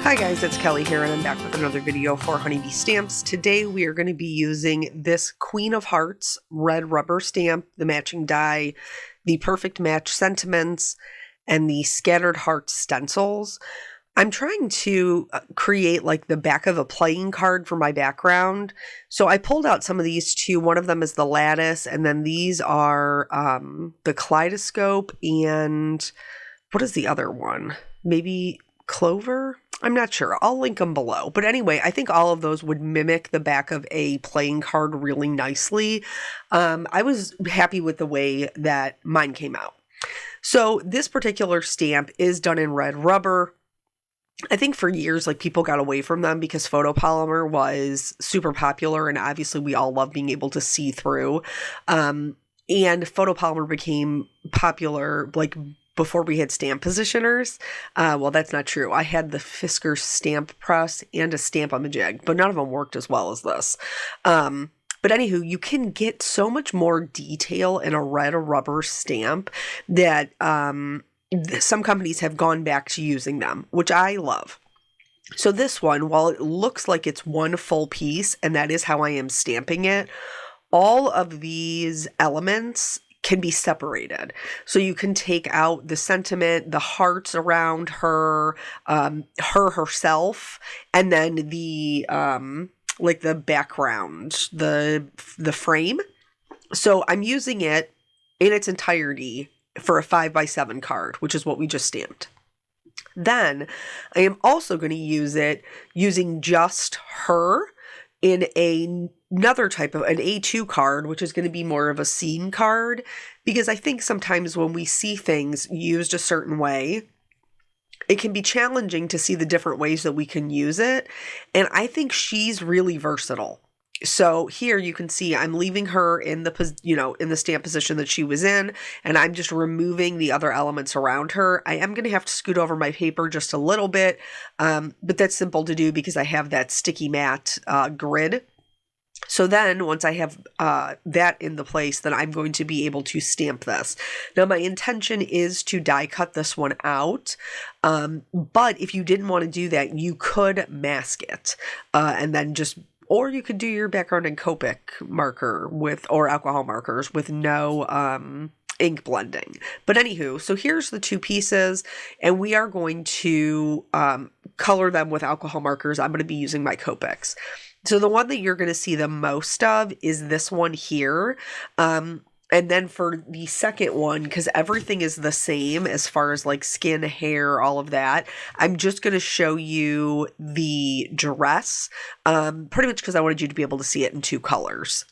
Hi guys, it's Kelly here and I'm back with another video for Honeybee Stamps. Today we are going to be using this Queen of Hearts red rubber stamp, the matching die, the Perfect Match sentiments, and the Scattered Hearts stencils. I'm trying to create like the back of a playing card for my background. So I pulled out some of these two. One of them is the lattice, and then these are the kaleidoscope, and what is the other one? Maybe clover? I'm not sure. I'll link them below. But anyway, I think all of those would mimic the back of a playing card really nicely. I was happy with the way that mine came out. So this particular stamp is done in red rubber. I think for years, like, people got away from them because photopolymer was super popular, and obviously we all love being able to see through. And photopolymer became popular, like, before we had stamp positioners. Well, that's not true. I had the Fiskars stamp press and a Stamp-O-Majig, but none of them worked as well as this. But anywho, you can get so much more detail in a red rubber stamp that some companies have gone back to using them, which I love. So this one, while it looks like it's one full piece, and that is how I am stamping it, all of these elements can be separated. So you can take out the sentiment, the hearts around her, herself, and then the like the background, the frame. So I'm using it in its entirety for a 5x7 card, which is what we just stamped. Then I am also going to use it using just her in another type of an A2 card, which is going to be more of a scene card, because I think sometimes when we see things used a certain way, it can be challenging to see the different ways that we can use it. And I think she's really versatile. So here you can see I'm leaving her in the, in the stamp position that she was in, and I'm just removing the other elements around her. I am going to have to scoot over my paper just a little bit, but that's simple to do because I have that sticky matte grid. So then once I have that in the place, then I'm going to be able to stamp this. Now my intention is to die cut this one out, but if you didn't want to do that, you could mask it and then just... Or you could do your background in Copic marker or alcohol markers with no ink blending. But anywho, so here's the two pieces, and we are going to color them with alcohol markers. I'm going to be using my Copics. So the one that you're going to see the most of is this one here. And then for the second one, because everything is the same as far as like skin, hair, all of that, I'm just going to show you the dress, pretty much because I wanted you to be able to see it in two colors.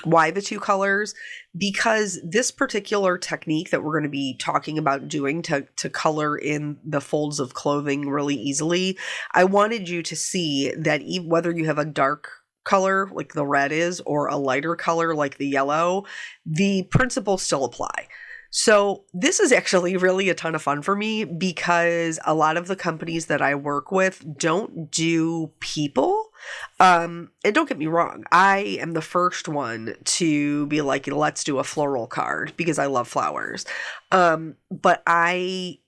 Why the two colors? Because this particular technique that we're going to be talking about doing to color in the folds of clothing really easily, I wanted you to see that whether you have a dark color like the red is or a lighter color like the yellow, the principles still apply. So this is actually really a ton of fun for me because a lot of the companies that I work with don't do people. And don't get me wrong, I am the first one to be like, let's do a floral card because I love flowers. But I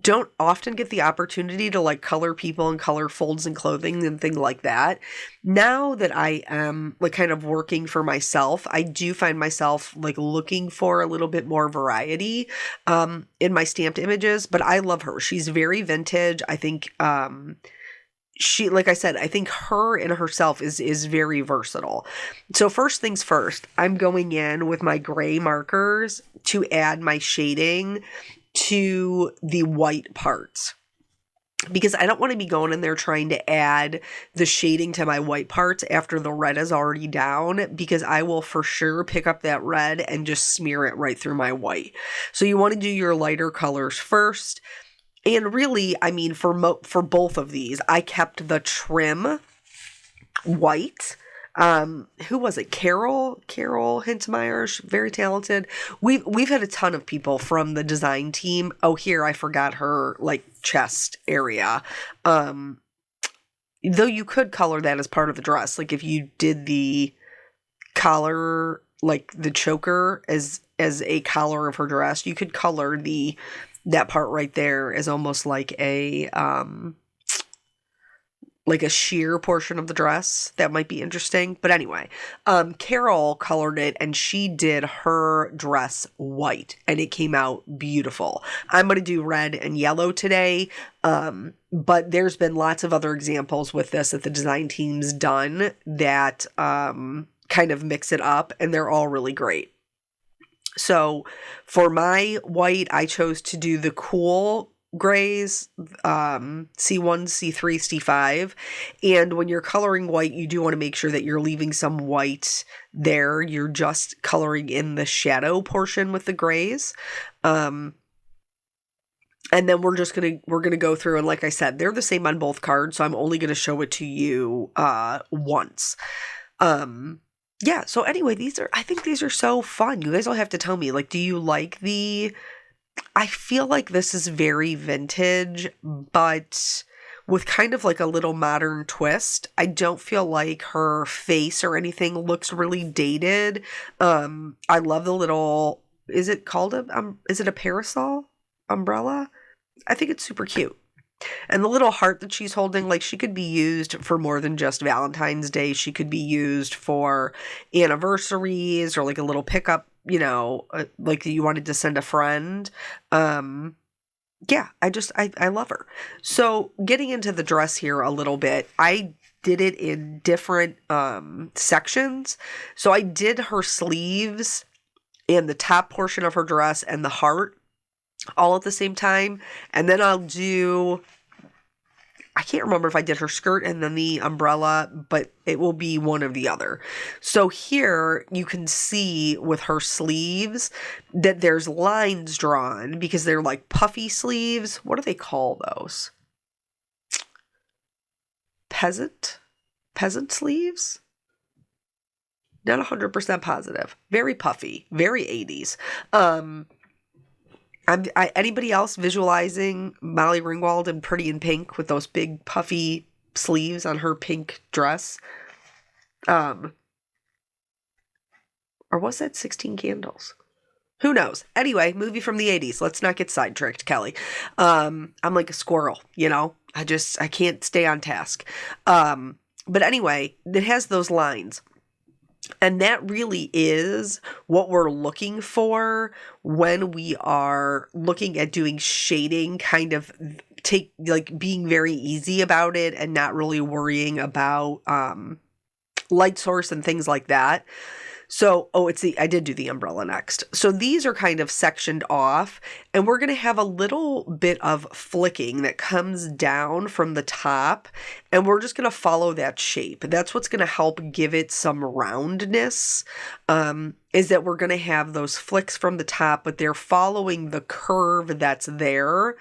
don't often get the opportunity to like color people and color folds and clothing and things like that. Now that I am like kind of working for myself, I do find myself like looking for a little bit more variety in my stamped images, but I love her. She's very vintage. I think she, like I said, I think her in herself is very versatile. So first things first, I'm going in with my gray markers to add my shading to the white parts, because I don't want to be going in there trying to add the shading to my white parts after the red is already down, because I will for sure pick up that red and just smear it right through my white. So you want to do your lighter colors first. And really, I mean, for both of these, I kept the trim white. Who was it? Carol Hintemeyer, very talented. We've had a ton of people from the design team. Oh, here, I forgot her like chest area. Though you could color that as part of the dress. Like if you did the collar, like the choker as a collar of her dress, you could color that part right there as almost like a like a sheer portion of the dress. That might be interesting. But anyway, Carol colored it and she did her dress white and it came out beautiful. I'm going to do red and yellow today. But there's been lots of other examples with this that the design team's done that kind of mix it up, and they're all really great. So for my white, I chose to do the cool grays, C1, C3, C5. And when you're coloring white, you do want to make sure that you're leaving some white there. You're just coloring in the shadow portion with the grays. And then we're going to go through, and like I said, they're the same on both cards, so I'm only going to show it to you once. Yeah, so anyway, I think these are so fun. You guys will have to tell me, like, do you like I feel like this is very vintage, but with kind of like a little modern twist. I don't feel like her face or anything looks really dated. I love the little, is it a parasol umbrella? I think it's super cute. And the little heart that she's holding, like, she could be used for more than just Valentine's Day. She could be used for anniversaries or like a little pickup, like you wanted to send a friend. Yeah, I love her. So getting into the dress here a little bit, I did it in different sections. So I did her sleeves and the top portion of her dress and the heart all at the same time. And then I can't remember if I did her skirt and then the umbrella, but it will be one or the other. So here you can see with her sleeves that there's lines drawn because they're like puffy sleeves. What do they call those? Peasant sleeves? Not 100% positive. Very puffy, very 80s. Anybody else visualizing Molly Ringwald in Pretty in Pink with those big puffy sleeves on her pink dress? Or was that 16 Candles? Who knows? Anyway, movie from the 80s. Let's not get sidetracked, Kelly. I'm like a squirrel, I can't stay on task. But anyway, it has those lines. And that really is what we're looking for when we are looking at doing shading, kind of being very easy about it and not really worrying about light source and things like that. So, I did do the umbrella next. So these are kind of sectioned off, and we're going to have a little bit of flicking that comes down from the top, and we're just going to follow that shape. That's what's going to help give it some roundness, is that we're going to have those flicks from the top, but they're following the curve that's there.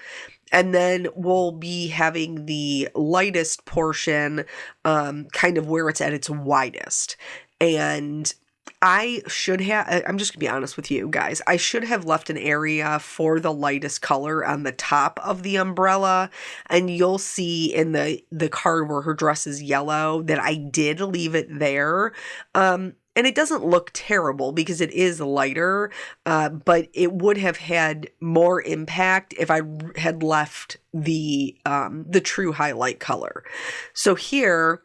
And then we'll be having the lightest portion, kind of where it's at its widest. And I'm just going to be honest with you guys. I should have left an area for the lightest color on the top of the umbrella. And you'll see in the card where her dress is yellow that I did leave it there. And it doesn't look terrible because it is lighter, but it would have had more impact if I had left the true highlight color. So here,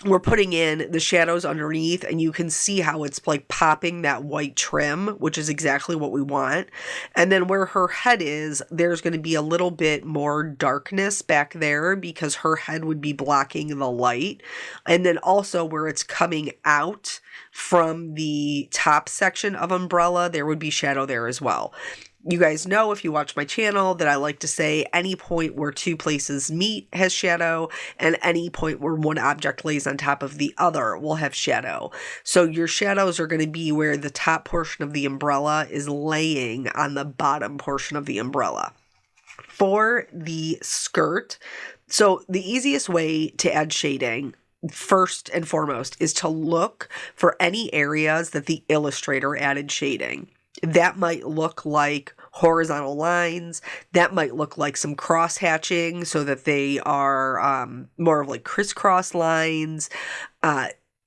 we're putting in the shadows underneath, and you can see how it's like popping that white trim, which is exactly what we want. And then where her head is, there's going to be a little bit more darkness back there because her head would be blocking the light. And then also where it's coming out from the top section of umbrella, there would be shadow there as well. You guys know, if you watch my channel, that I like to say any point where two places meet has shadow, and any point where one object lays on top of the other will have shadow. So your shadows are going to be where the top portion of the umbrella is laying on the bottom portion of the umbrella. For the skirt, so the easiest way to add shading, first and foremost, is to look for any areas that the illustrator added shading. That might look like horizontal lines. That might look like some cross hatching so that they are more of like crisscross lines.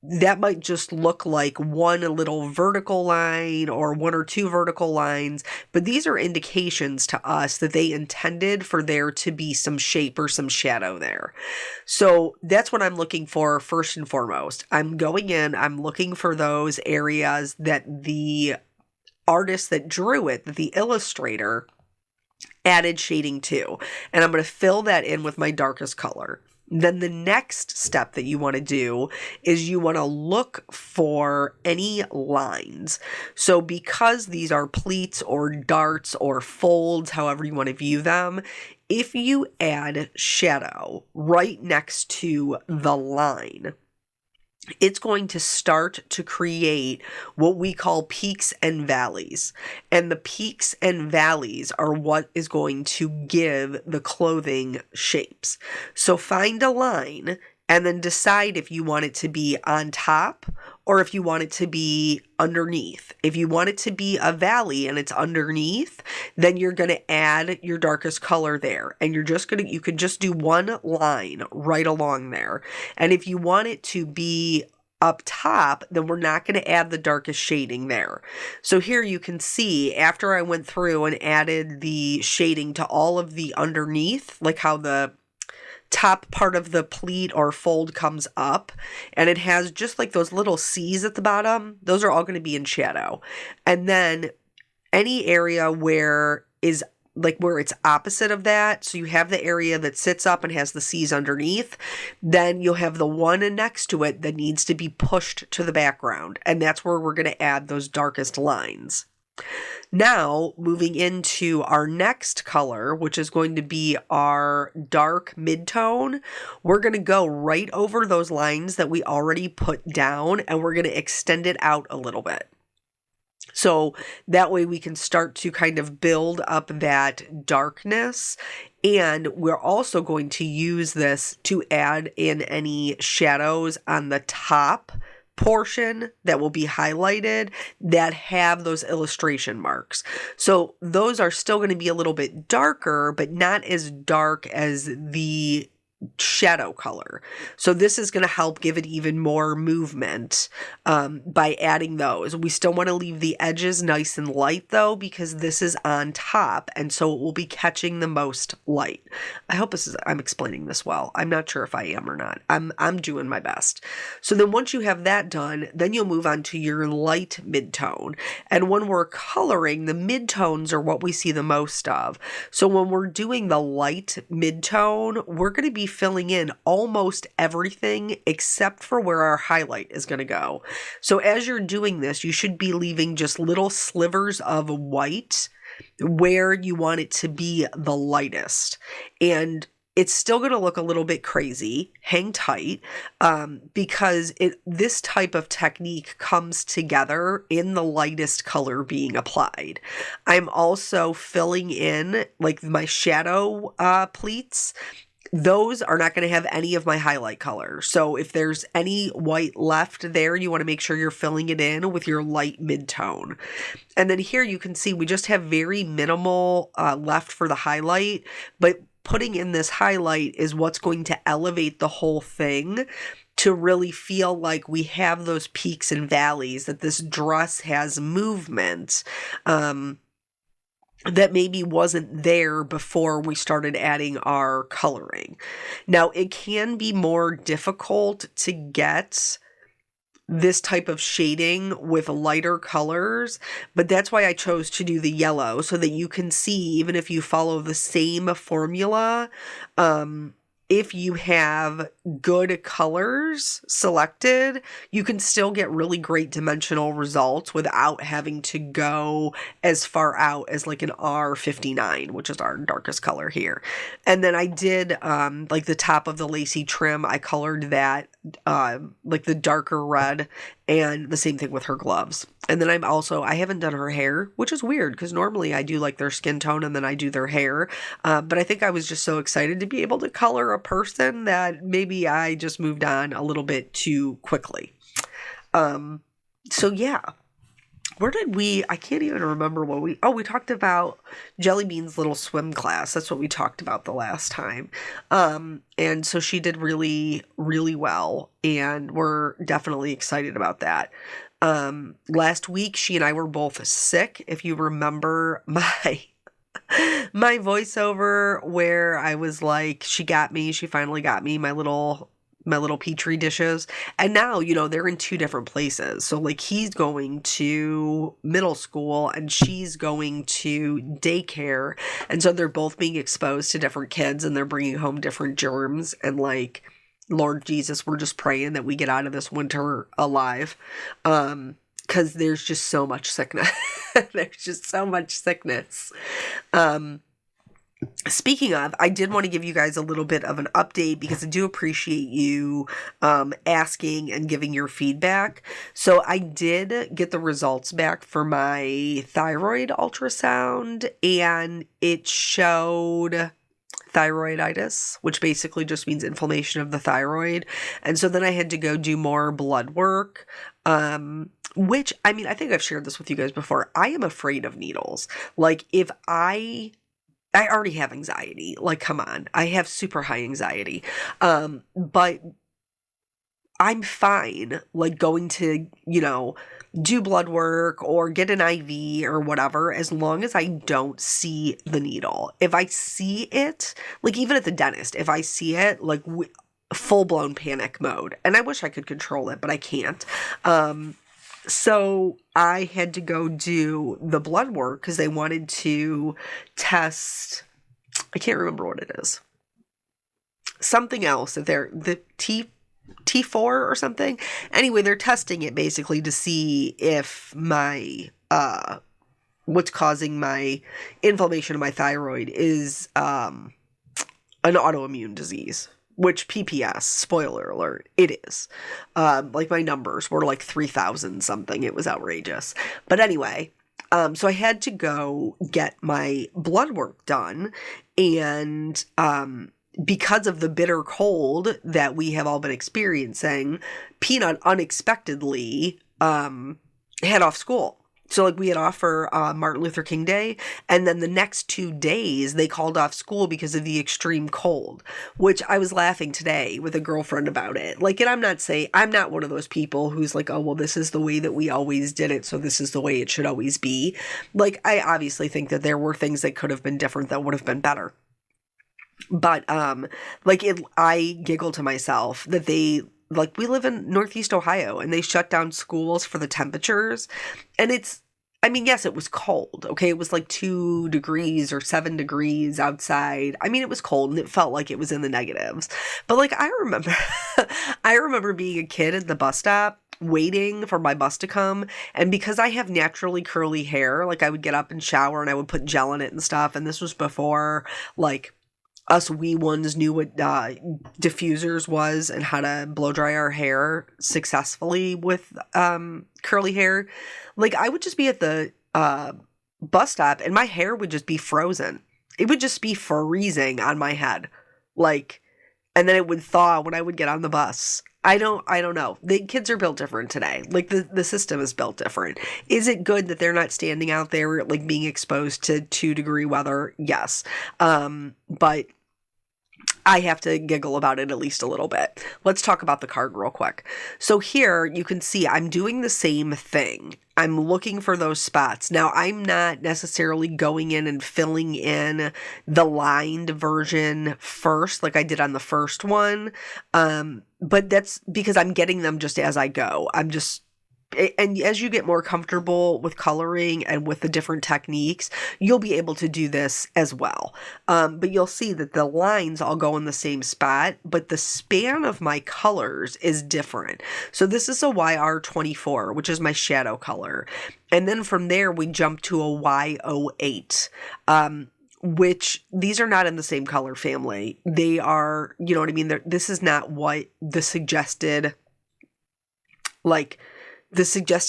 that might just look like one little vertical line or one or two vertical lines, but these are indications to us that they intended for there to be some shape or some shadow there. So that's what I'm looking for first and foremost. I'm going in, I'm looking for those areas that the artist that drew it, that the illustrator added shading to, and I'm going to fill that in with my darkest color. Then the next step that you want to do is you want to look for any lines. So because these are pleats or darts or folds, however you want to view them, if you add shadow right next to the line, it's going to start to create what we call peaks and valleys. And the peaks and valleys are what is going to give the clothing shapes. So find a line and then decide if you want it to be on top or if you want it to be underneath. If you want it to be a valley and it's underneath, then you're going to add your darkest color there. And you could just do one line right along there. And if you want it to be up top, then we're not going to add the darkest shading there. So here you can see after I went through and added the shading to all of the underneath, like how the top part of the pleat or fold comes up and it has just like those little C's at the bottom, those are all going to be in shadow. And then any area where it's opposite of that, so you have the area that sits up and has the C's underneath, then you'll have the one next to it that needs to be pushed to the background, and that's where we're going to add those darkest lines. Now, moving into our next color, which is going to be our dark mid-tone, we're going to go right over those lines that we already put down, and we're going to extend it out a little bit. So that way we can start to kind of build up that darkness. And we're also going to use this to add in any shadows on the top portion that will be highlighted that have those illustration marks. So those are still going to be a little bit darker, but not as dark as the shadow color. So this is going to help give it even more movement by adding those. We still want to leave the edges nice and light though, because this is on top and so it will be catching the most light. I hope I'm explaining this well. I'm not sure if I am or not. I'm doing my best. So then once you have that done, then you'll move on to your light mid-tone. And when we're coloring, the mid-tones are what we see the most of. So when we're doing the light mid-tone, we're going to be filling in almost everything except for where our highlight is going to go. So as you're doing this, you should be leaving just little slivers of white where you want it to be the lightest. And it's still going to look a little bit crazy. Hang tight, because this type of technique comes together in the lightest color being applied. I'm also filling in like my shadow pleats. Those are not going to have any of my highlight color. So if there's any white left there, you want to make sure you're filling it in with your light mid-tone. And then here you can see we just have very minimal left for the highlight, but putting in this highlight is what's going to elevate the whole thing to really feel like we have those peaks and valleys, that this dress has movement. That maybe wasn't there before we started adding our coloring. Now, it can be more difficult to get this type of shading with lighter colors, but that's why I chose to do the yellow, so that you can see, even if you follow the same formula, if you have good colors selected, you can still get really great dimensional results without having to go as far out as like an R59, which is our darkest color here. And then I did like the top of the lacy trim, I colored that like the darker red, and the same thing with her gloves. And then I haven't done her hair, which is weird because normally I do like their skin tone and then I do their hair. But I think I was just so excited to be able to color a person that maybe I just moved on a little bit too quickly. So yeah. where did I can't even remember what we talked about Jelly Bean's little swim class. That's what we talked about the last time. And so she did really, really well, and we're definitely excited about that. Last week she and I were both sick. If you remember my voiceover where I was like, she finally got me my little petri dishes. And now, they're in two different places. So like he's going to middle school and she's going to daycare. And so they're both being exposed to different kids and they're bringing home different germs. And like, Lord Jesus, we're just praying that we get out of this winter alive. Because there's just so much sickness. There's just so much sickness. Speaking of, I did want to give you guys a little bit of an update because I do appreciate you asking and giving your feedback. So I did get the results back for my thyroid ultrasound, and it showed thyroiditis, which basically just means inflammation of the thyroid. And so then I had to go do more blood work, which, I mean, I think I've shared this with you guys before. I am afraid of needles. Like, if I already have anxiety. Like, come on. I have super high anxiety. But I'm fine, like, going to, do blood work or get an IV or whatever, as long as I don't see the needle. If I see it, like, even at the dentist, if I see it, like, full-blown panic mode. And I wish I could control it, but I can't. So I had to go do the blood work because they wanted to test, I can't remember what it is. Something else that the T4 or something. Anyway, they're testing it basically to see if my, what's causing my inflammation of my thyroid is, an autoimmune disease. Which PPS, spoiler alert, it is. Like my numbers were like 3,000 something. It was outrageous. But anyway, so I had to go get my blood work done. And because of the bitter cold that we have all been experiencing, Peanut unexpectedly had off school. So, like, we had off for Martin Luther King Day, and then the next 2 days, they called off school because of the extreme cold, which I was laughing today with a girlfriend about it. Like, and I'm not one of those people who's like, oh, well, this is the way that we always did it, so this is the way it should always be. Like, I obviously think that there were things that could have been different that would have been better. But, I giggle to myself that we live in Northeast Ohio, and they shut down schools for the temperatures. And yes, it was cold. Okay. It was like 2 degrees or 7 degrees outside. I mean, it was cold and it felt like it was in the negatives. But like, I remember being a kid at the bus stop waiting for my bus to come. And because I have naturally curly hair, like I would get up and shower and I would put gel in it and stuff. And this was before like us wee ones knew what diffusers was and how to blow dry our hair successfully with curly hair. Like, I would just be at the bus stop and my hair would just be frozen. It would just be freezing on my head. Like, and then it would thaw when I would get on the bus. I don't know. The kids are built different today. Like, the system is built different. Is it good that they're not standing out there, like, being exposed to 2-degree weather? Yes. But I have to giggle about it at least a little bit. Let's talk about the card real quick. So here you can see I'm doing the same thing. I'm looking for those spots. Now, I'm not necessarily going in and filling in the lined version first like I did on the first one. But that's because I'm getting them just as I go. And as you get more comfortable with coloring and with the different techniques, you'll be able to do this as well. But you'll see that the lines all go in the same spot, but the span of my colors is different. So this is a YR24, which is my shadow color. And then from there, we jump to a Y08, which these are not in the same color family. They are, you know what I mean? This is not what the suggested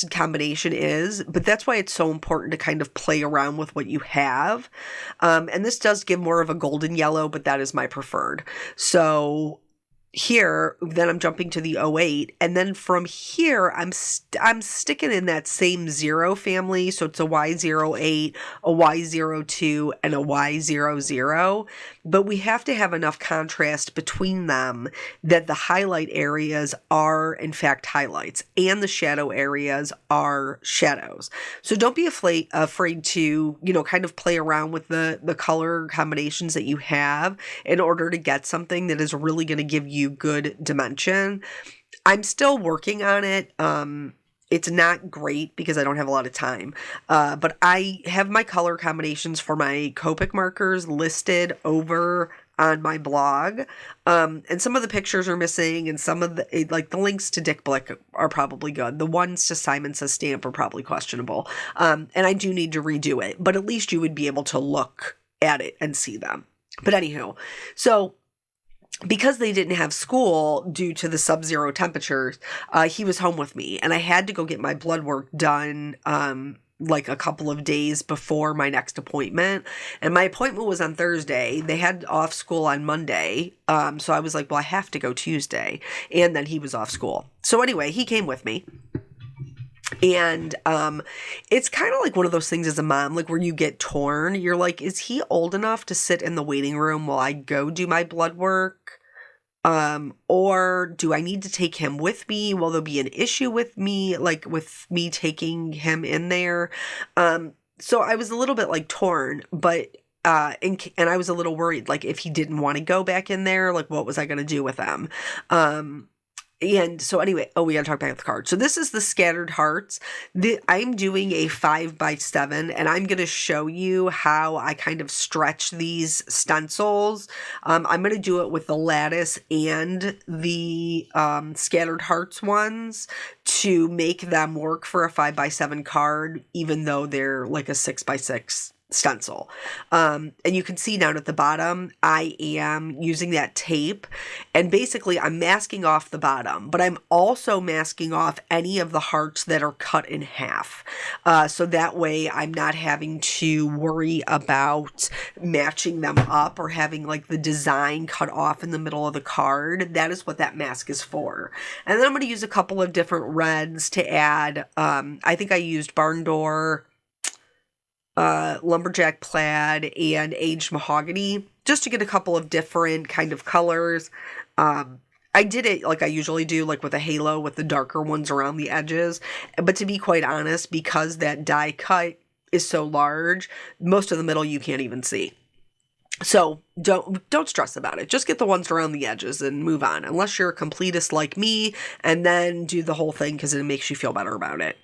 combination is, but that's why it's so important to kind of play around with what you have. And this does give more of a golden yellow, but that is my preferred. So here, then I'm jumping to the 08, and then from here, I'm sticking in that same 0 family, so it's a Y08, a Y02, and a Y00, but we have to have enough contrast between them that the highlight areas are, in fact, highlights, and the shadow areas are shadows. So don't be afraid to, kind of play around with the color combinations that you have in order to get something that is really going to give you good dimension. I'm still working on it. It's not great because I don't have a lot of time, but I have my color combinations for my Copic markers listed over on my blog, and some of the pictures are missing, and some of the the links to Dick Blick are probably good. The ones to Simon Says Stamp are probably questionable, and I do need to redo it, but at least you would be able to look at it and see them. But anywho, so because they didn't have school due to the sub-zero temperatures, he was home with me, and I had to go get my blood work done like a couple of days before my next appointment. And my appointment was on Thursday. They had off school on Monday. So I was like, well, I have to go Tuesday. And then he was off school. So anyway, he came with me. And it's kind of like one of those things as a mom, like where you get torn. You're like, is he old enough to sit in the waiting room while I go do my blood work? Or do I need to take him with me? Will there be an issue with me, like with me taking him in there? So I was a little bit like torn, but and I was a little worried, like if he didn't want to go back in there, like what was I going to do with him? And so anyway, we got to talk about the card. So this is the Scattered Hearts. I'm doing a 5x7, and I'm going to show you how I kind of stretch these stencils. I'm going to do it with the lattice and the Scattered Hearts ones to make them work for a 5x7 card, even though they're like a 6x6 stencil. And you can see down at the bottom, I am using that tape, and basically I'm masking off the bottom, but I'm also masking off any of the hearts that are cut in half. So that way I'm not having to worry about matching them up or having like the design cut off in the middle of the card. That is what that mask is for. And then I'm going to use a couple of different reds to add. I think I used Barn Door, Lumberjack Plaid, and Aged Mahogany, just to get a couple of different kind of colors. I did it like I usually do, like with a halo with the darker ones around the edges. But to be quite honest, because that die cut is so large, most of the middle you can't even see. So don't stress about it. Just get the ones around the edges and move on, unless you're a completist like me, and then do the whole thing because it makes you feel better about it.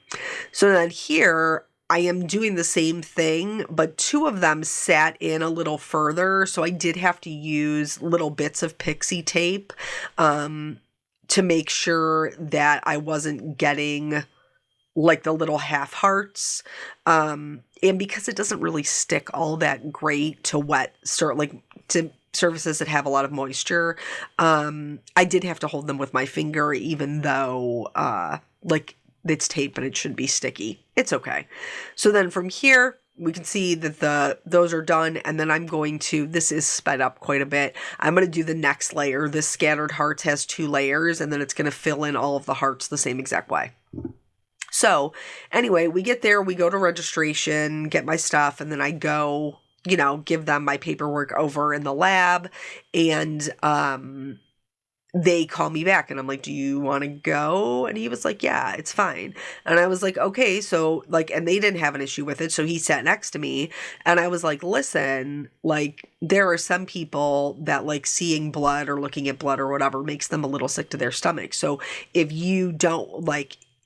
So then here, I am doing the same thing, but two of them sat in a little further, so I did have to use little bits of pixie tape to make sure that I wasn't getting like the little half hearts. And because it doesn't really stick all that great to to surfaces that have a lot of moisture, I did have to hold them with my finger, even though it's tape and it should be sticky. It's okay. So then from here, we can see that those are done, and then I'm going to, this is sped up quite a bit, I'm going to do the next layer. This Scattered Hearts has 2 layers, and then it's going to fill in all of the hearts the same exact way. So anyway, we get there, we go to registration, get my stuff, and then I go, give them my paperwork over in the lab, and they call me back, and I'm like, do you want to go? And he was like, yeah, it's fine. And I was like, okay. So and they didn't have an issue with it. So he sat next to me, and I was like, listen, there are some people that seeing blood or looking at blood or whatever makes them a little sick to their stomach. So if you don't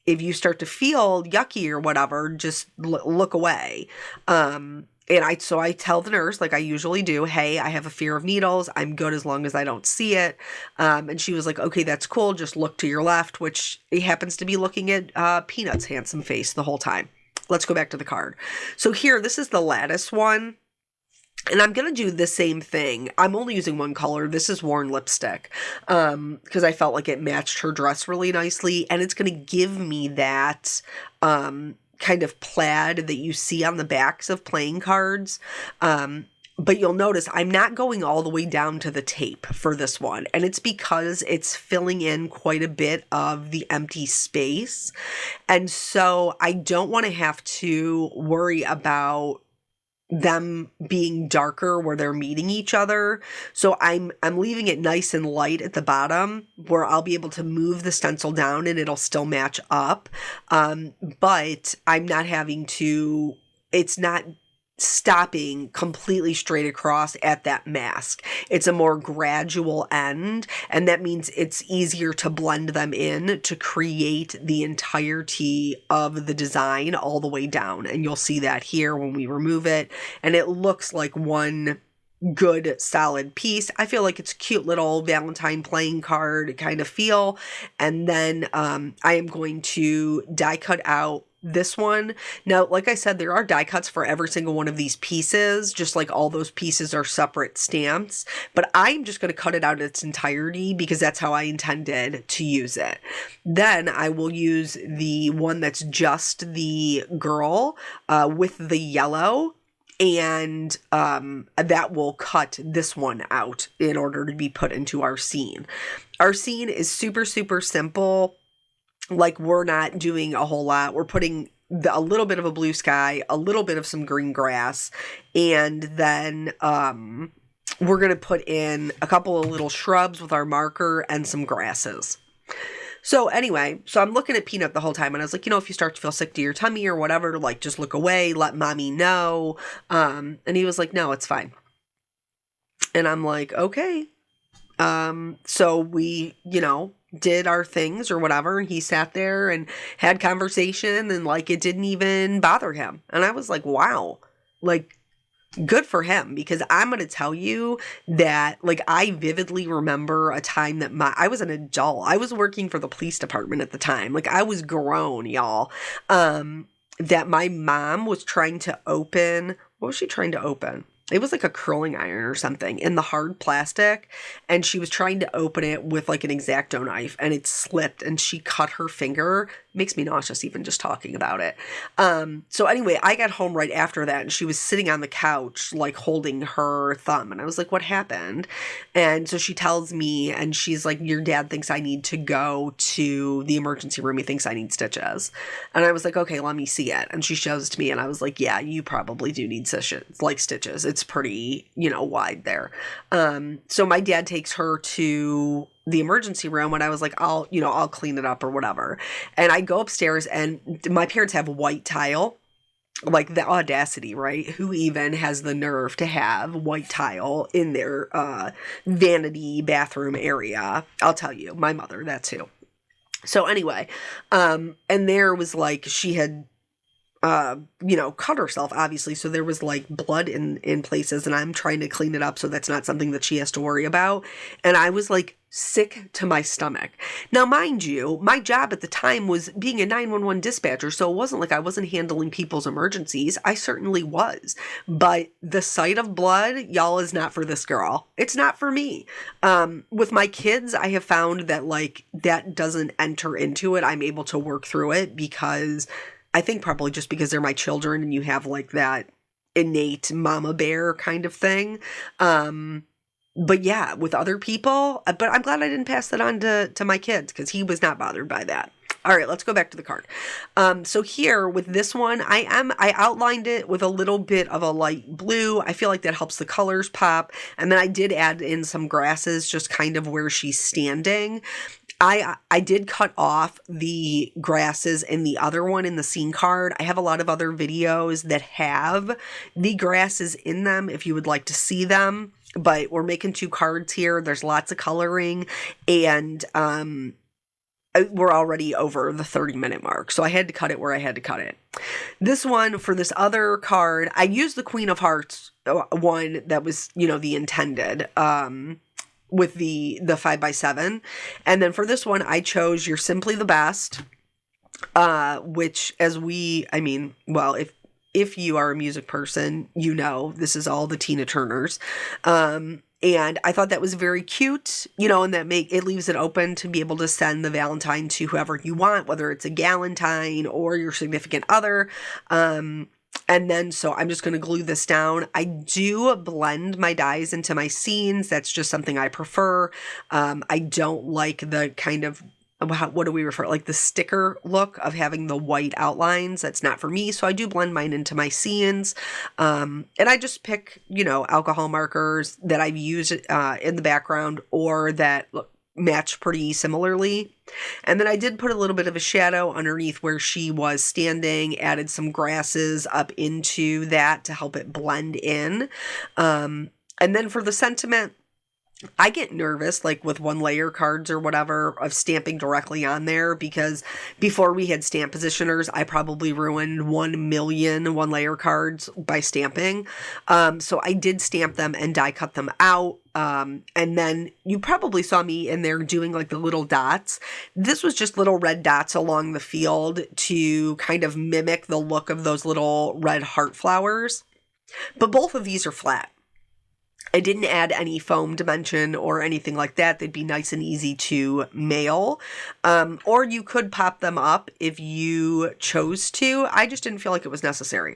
if you start to feel yucky or whatever, just look away. And I tell the nurse, like I usually do, hey, I have a fear of needles. I'm good as long as I don't see it. And she was like, okay, that's cool. Just look to your left, which he happens to be looking at Peanut's handsome face the whole time. Let's go back to the card. So here, this is the lattice one. And I'm going to do the same thing. I'm only using one color. This is Worn Lipstick, because I felt like it matched her dress really nicely. And it's going to give me that kind of plaid that you see on the backs of playing cards. But you'll notice I'm not going all the way down to the tape for this one. And it's because it's filling in quite a bit of the empty space. And so I don't want to have to worry about them being darker where they're meeting each other. So I'm leaving it nice and light at the bottom where I'll be able to move the stencil down and it'll still match up. But I'm not having to, it's not stopping completely straight across at that mask. It's a more gradual end, and that means it's easier to blend them in to create the entirety of the design all the way down. And you'll see that here when we remove it, and it looks like one good solid piece. I feel like it's a cute little Valentine playing card kind of feel. And then I am going to die cut out this one. Now, like I said, there are die cuts for every single one of these pieces, just like all those pieces are separate stamps, but I'm just going to cut it out in its entirety because that's how I intended to use it. Then I will use the one that's just the girl with the yellow, and that will cut this one out in order to be put into our scene. Our scene is super, super simple. Like, we're not doing a whole lot. We're putting a little bit of a blue sky, a little bit of some green grass, and then we're going to put in a couple of little shrubs with our marker and some grasses. So anyway, so I'm looking at Peanut the whole time, and I was like, if you start to feel sick to your tummy or whatever, like, just look away, let mommy know. And he was like, no, it's fine. And I'm like, okay. So we, did our things or whatever, and he sat there and had conversation, and like it didn't even bother him. And I was like, wow, like good for him, because I'm going to tell you that like I vividly remember a time that I was an adult. I was working for the police department at the time. Like I was grown, y'all. That my mom was trying to open, what was she trying to open? It was like a curling iron or something in the hard plastic, and she was trying to open it with like an X-Acto knife, and it slipped and she cut her finger. Makes me nauseous even just talking about it. So anyway, I got home right after that, and she was sitting on the couch like holding her thumb, and I was like, what happened? And so she tells me, and she's like, your dad thinks I need to go to the emergency room. He thinks I need stitches. And I was like, okay, let me see it. And she shows it to me, and I was like, yeah, you probably do need stitches. It's pretty, wide there. So my dad takes her to the emergency room, and I was like, I'll clean it up or whatever. And I go upstairs, and my parents have white tile. Like, the audacity, right? Who even has the nerve to have white tile in their vanity bathroom area? I'll tell you, my mother, that's who. So anyway, and there was like, she had cut herself, obviously. So there was like blood in places, and I'm trying to clean it up so that's not something that she has to worry about. And I was like sick to my stomach. Now, mind you, my job at the time was being a 911 dispatcher. So it wasn't like I wasn't handling people's emergencies. I certainly was. But the sight of blood, y'all, is not for this girl. It's not for me. With my kids, I have found that like that doesn't enter into it. I'm able to work through it because I think probably just because they're my children and you have like that innate mama bear kind of thing. But yeah, with other people, but I'm glad I didn't pass that on to my kids because he was not bothered by that. All right, let's go back to the card. So here with this one, I outlined it with a little bit of a light blue. I feel like that helps the colors pop. And then I did add in some grasses just kind of where she's standing. I did cut off the grasses in the other one in the scene card. I have a lot of other videos that have the grasses in them if you would like to see them. But we're making 2 cards here. There's lots of coloring, and we're already over the 30-minute mark. So I had to cut it where I had to cut it. This one, for this other card, I used the Queen of Hearts one that was, the intended, with the 5x7. And then for this one, I chose You're Simply the Best, which if you are a music person, this is all the Tina Turners. And I thought that was very cute, and that it leaves it open to be able to send the Valentine to whoever you want, whether it's a galentine or your significant other. And then, so I'm just going to glue this down. I do blend my dies into my scenes. That's just something I prefer. I don't like the kind of, what do we refer, like the sticker look of having the white outlines. That's not for me. So I do blend mine into my scenes. And I just pick, you know, alcohol markers that I've used in the background or that match pretty similarly. And then I did put a little bit of a shadow underneath where she was standing, added some grasses up into that to help it blend in. And then for the sentiment, I get nervous, like with one layer cards or whatever, of stamping directly on there, because before we had stamp positioners, I probably ruined 1 million one layer cards by stamping. So I did stamp them and die cut them out. And then you probably saw me in there doing like the little dots. This was just little red dots along the field to kind of mimic the look of those little red heart flowers. But both of these are flat. I didn't add any foam dimension or anything like that. They'd be nice and easy to mail. Or you could pop them up if you chose to. I just didn't feel like it was necessary.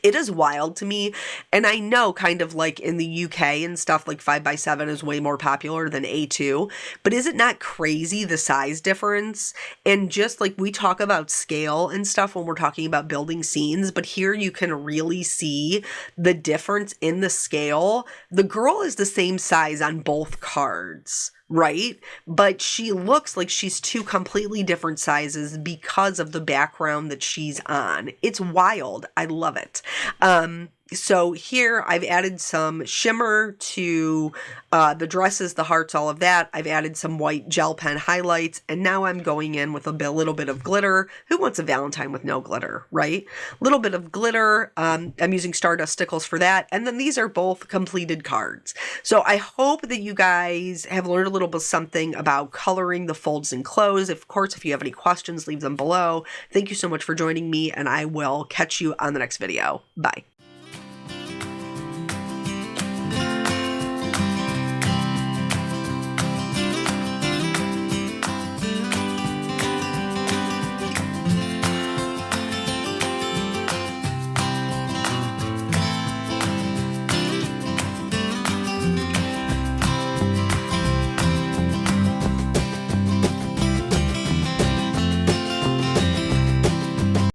It is wild to me, and I know kind of like in the UK and stuff, like 5x7 is way more popular than A2, but is it not crazy the size difference? And just like we talk about scale and stuff when we're talking about building scenes, but here you can really see the difference in the scale. The girl is the same size on both cards, right? But she looks like she's two completely different sizes because of the background that she's on. It's wild. I love it. So here I've added some shimmer to the dresses, the hearts, all of that. I've added some white gel pen highlights, and now I'm going in with a little bit of glitter. Who wants a Valentine with no glitter, right? A little bit of glitter. I'm using Stardust Stickles for that. And then these are both completed cards. So I hope that you guys have learned a little bit something about coloring the folds and close. Of course, if you have any questions, leave them below. Thank you so much for joining me, and I will catch you on the next video. Bye.